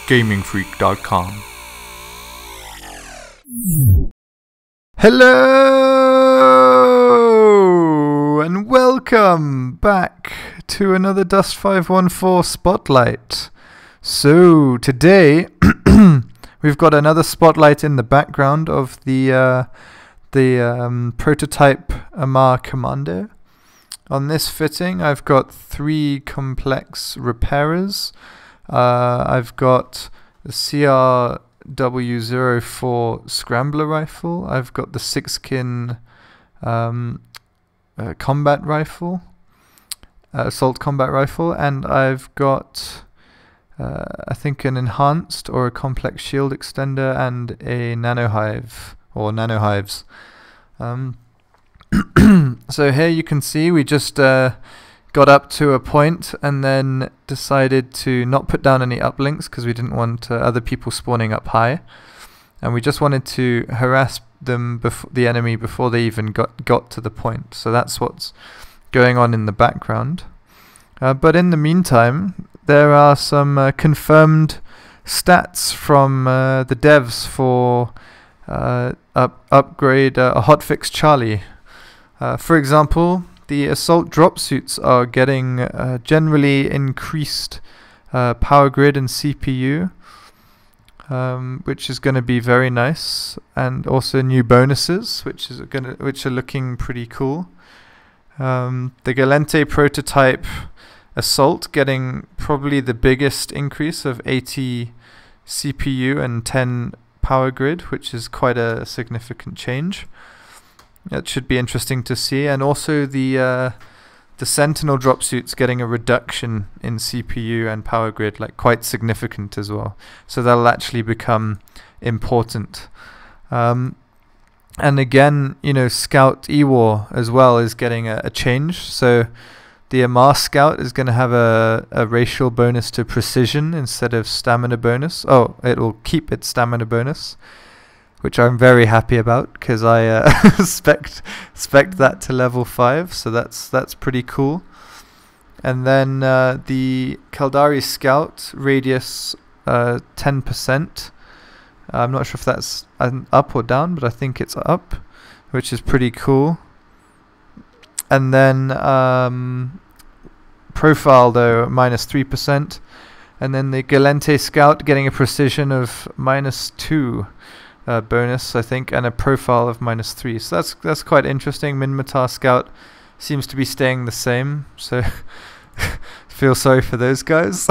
gamingfreak.com. Hello and welcome back to another Dust 514 Spotlight. So today we've got another spotlight in the background of the prototype Commando. On this fitting I've got 3 complex repairers. I've got the CRW04 scrambler rifle. I've got the 6-kin combat rifle, assault combat rifle, and I've got I think an enhanced or a complex shield extender and a nanohive or nanohives. So here you can see we just got up to a point and then decided to not put down any uplinks because we didn't want other people spawning up high, and we just wanted to harass them, the enemy, before they even got to the point. So that's what's going on in the background. But in the meantime, there are some confirmed stats from the devs for upgrade a hotfix Charlie. For example, the assault drop suits are getting generally increased power grid and CPU, which is going to be very nice, and also new bonuses, which are looking pretty cool. The Galente prototype assault getting probably the biggest increase of 80 CPU and 10 power grid, which is quite a significant change. That should be interesting to see. And also the Sentinel drop suits getting a reduction in CPU and power grid, like quite significant as well. So that'll actually become important. And again, you know, Scout EWAR as well is getting a change. So the Amar Scout is going to have a racial bonus to precision instead of stamina bonus. Oh, it will keep its stamina bonus, which I'm very happy about because I spec that to level 5, so that's pretty cool. And then the Kaldari Scout radius 10%. I'm not sure if that's up or down, but I think it's up, which is pretty cool. And then profile though -3%, and then the Galente Scout getting a precision of -2. Bonus, I think, and a profile of -3. So that's quite interesting. Minmatar Scout seems to be staying the same, so feel sorry for those guys.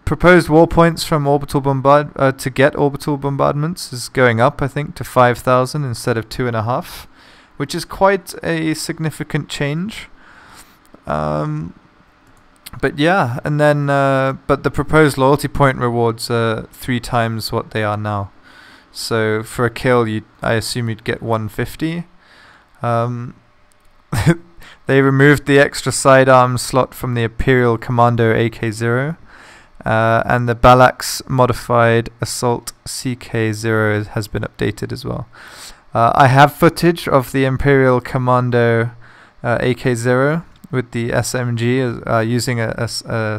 Proposed war points from orbital to get orbital bombardments is going up, I think, to 5,000 instead of 2.5, which is quite a significant change. But yeah, and then but the proposed loyalty point rewards are 3 times what they are now. So for a kill, I assume you'd get 150. They removed the extra sidearm slot from the Imperial Commando AK-0, and the Balax modified Assault CK-0 has been updated as well. I have footage of the Imperial Commando AK-0 with the SMG using a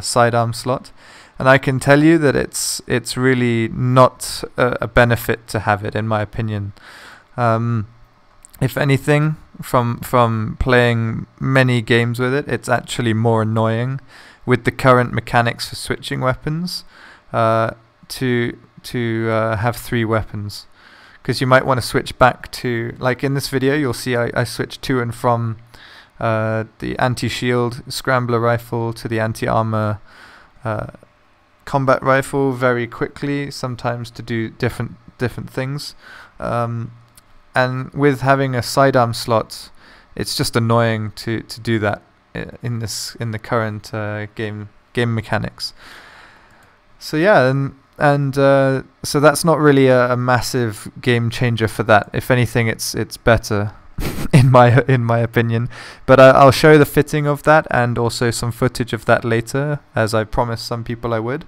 sidearm slot, and I can tell you that it's really not a benefit to have it, in my opinion. If anything, from playing many games with it, it's actually more annoying with the current mechanics for switching weapons to have 3 weapons, because you might want to switch back to, like in this video you'll see I switched to and from the anti-shield scrambler rifle to the anti-armor combat rifle very quickly, sometimes to do different things. And with having a sidearm slot, it's just annoying to do that in the current game mechanics. So yeah, and so that's not really a massive game changer for that. If anything, it's better. in my opinion, but I'll show the fitting of that and also some footage of that later, as I promised some people I would.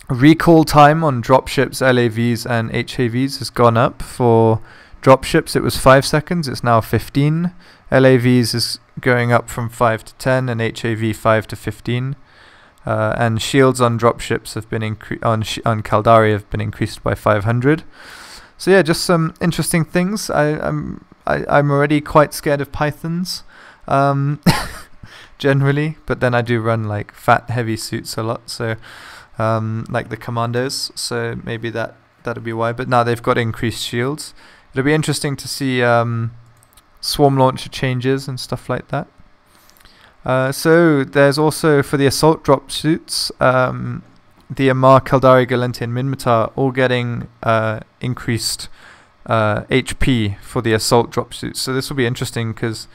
Recall time on dropships, LAVs and HAVs has gone up for Dropships it was 5 seconds, it's now 15. LAVs is going up from 5 to 10 and HAV 5 to 15. And shields on dropships have been on Caldari have been increased by 500. So yeah, just some interesting things. I'm already quite scared of pythons, generally, but then I do run like fat heavy suits a lot, so like the Commandos. So maybe that'll be why. But now they've got increased shields. It'll be interesting to see swarm launcher changes and stuff like that. So there's also for the assault drop suits, the Amar, Caldari, Galente and Minmatar all getting increased HP for the assault drop suits. So this will be interesting because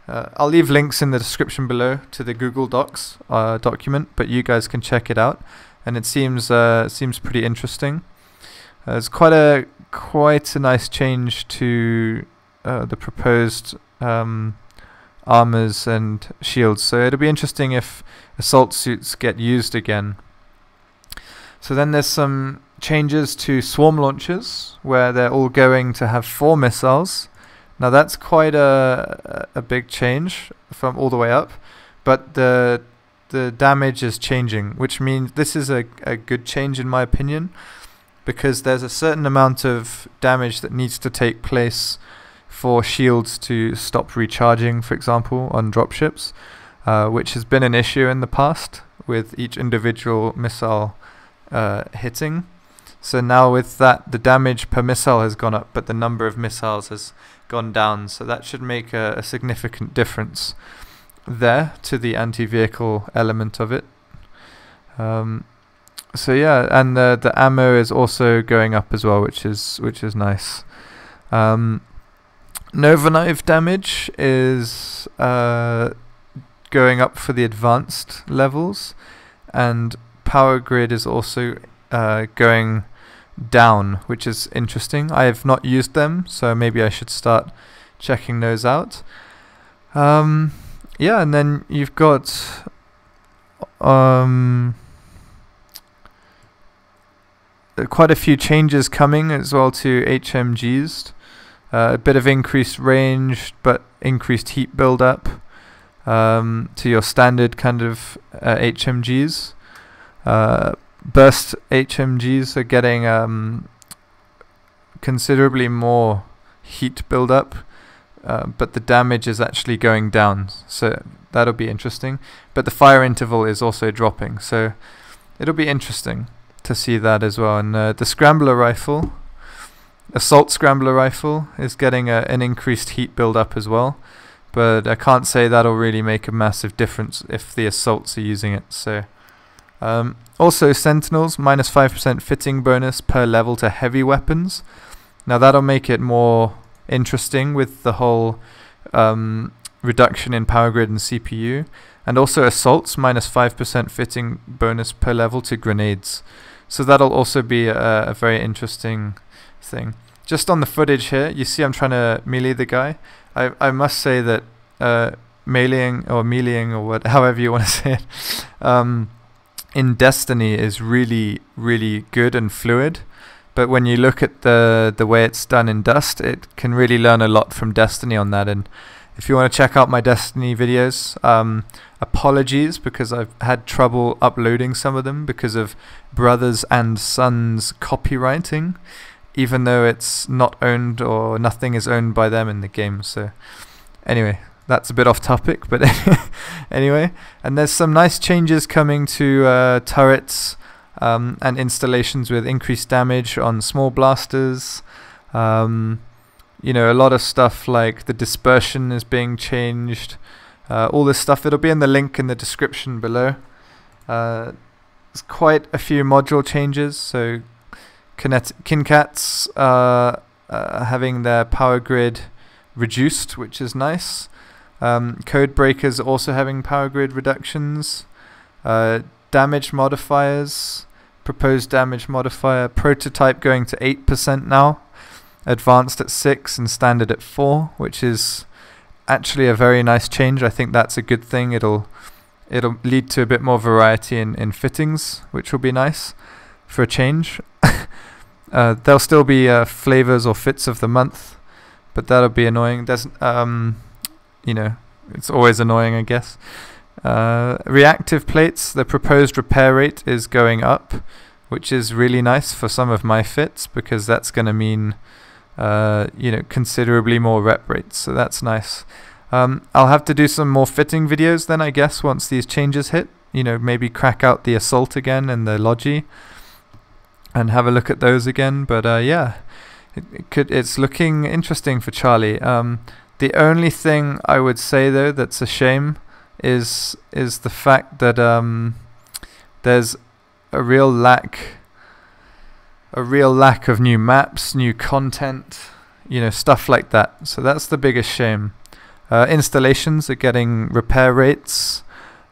I'll leave links in the description below to the Google Docs document, but you guys can check it out, and it seems pretty interesting. It's quite a nice change to the proposed armors and shields, so it'll be interesting if assault suits get used again. So then there's some changes to swarm launchers where they're all going to have 4 missiles. Now that's quite a big change from all the way up, but the damage is changing, which means this is a good change in my opinion, because there's a certain amount of damage that needs to take place for shields to stop recharging, for example, on dropships, which has been an issue in the past with each individual missile hitting. So now with that, the damage per missile has gone up, but the number of missiles has gone down. So that should make a significant difference there to the anti-vehicle element of it. So yeah, and the ammo is also going up as well, which is nice. Nova Knife damage is going up for the advanced levels, and Power Grid is also going down, which is interesting. I have not used them, so maybe I should start checking those out. Yeah, and then you've got quite a few changes coming as well to HMGs. A bit of increased range, but increased heat build-up to your standard kind of HMGs. Burst HMGs are getting considerably more heat build-up, but the damage is actually going down, so that'll be interesting. But the fire interval is also dropping, so it'll be interesting to see that as well. And the Scrambler rifle, Assault Scrambler rifle, is getting an increased heat build-up as well, but I can't say that'll really make a massive difference if the assaults are using it. So also Sentinels, minus 5% fitting bonus per level to heavy weapons. Now that'll make it more interesting with the whole reduction in power grid and CPU. And also assaults, minus 5% fitting bonus per level to grenades. So that'll also be a very interesting thing. Just on the footage here, you see I'm trying to melee the guy. I must say that meleeing or however you want to say it, in Destiny is really, really good and fluid. But when you look at the way it's done in Dust, it can really learn a lot from Destiny on that. And if you want to check out my Destiny videos, apologies because I've had trouble uploading some of them because of Brothers and Sons copywriting, even though it's not owned or nothing is owned by them in the game. So anyway, that's a bit off topic, but anyway, and there's some nice changes coming to turrets and installations with increased damage on small blasters. You know, a lot of stuff like the dispersion is being changed. All this stuff, it'll be in the link in the description below. There's quite a few module changes. So Kincats having their power grid reduced, which is nice. Code breakers also having power grid reductions. Damage modifiers, proposed damage modifier, prototype going to 8% now, advanced at 6 and standard at 4, which is actually a very nice change. I think that's a good thing. It'll lead to a bit more variety in fittings, which will be nice for a change. There'll still be flavors or fits of the month, but that'll be annoying. There's you know, it's always annoying, I guess. Reactive plates, the proposed repair rate is going up, which is really nice for some of my fits, because that's going to mean you know, considerably more rep rates, so that's nice. I'll have to do some more fitting videos then, I guess, once these changes hit. You know, maybe crack out the assault again and the logi and have a look at those again. But yeah, it's looking interesting for Charlie. The only thing I would say though that's a shame is the fact that there's a real lack of new maps, new content, you know, stuff like that. So that's the biggest shame. Installations are getting repair rates,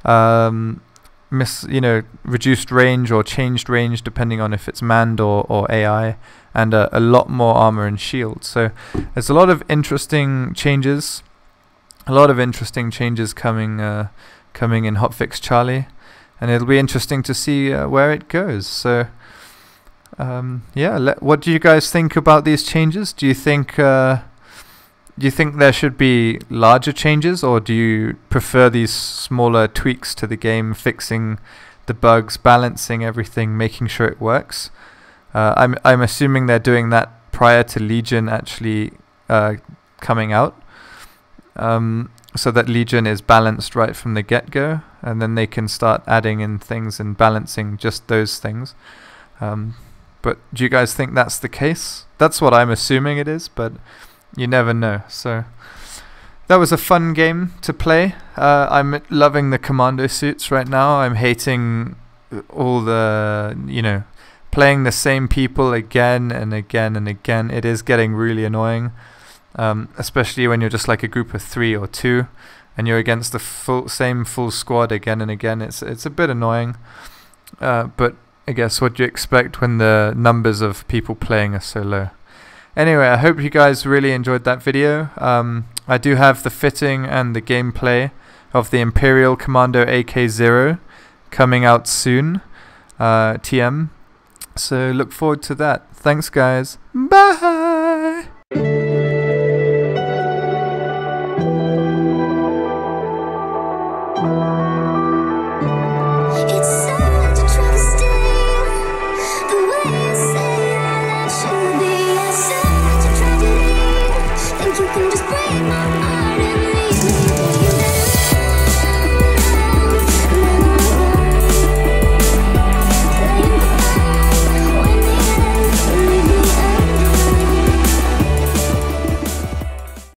you know, reduced range or changed range depending on if it's manned or AI, and a lot more armor and shield. So there's a lot of interesting changes, coming in hotfix Charlie, and it'll be interesting to see where it goes. So yeah, what do you guys think about these changes? Do you think there should be larger changes, or do you prefer these smaller tweaks to the game, fixing the bugs, balancing everything, making sure it works? I'm assuming they're doing that prior to Legion actually coming out, so that Legion is balanced right from the get-go, and then they can start adding in things and balancing just those things. But do you guys think that's the case? That's what I'm assuming it is, but you never know. So that was a fun game to play. I'm loving the Commando suits right now. I'm hating all the, you know, playing the same people again and again and again. It is getting really annoying, especially when you're just like a group of 3 or 2 and you're against the same full squad again and again. It's a bit annoying, but I guess what do you expect when the numbers of people playing are so low? Anyway, I hope you guys really enjoyed that video. I do have the fitting and the gameplay of the Imperial Commando AK-0 coming out soon, TM. So look forward to that. Thanks guys. Bye!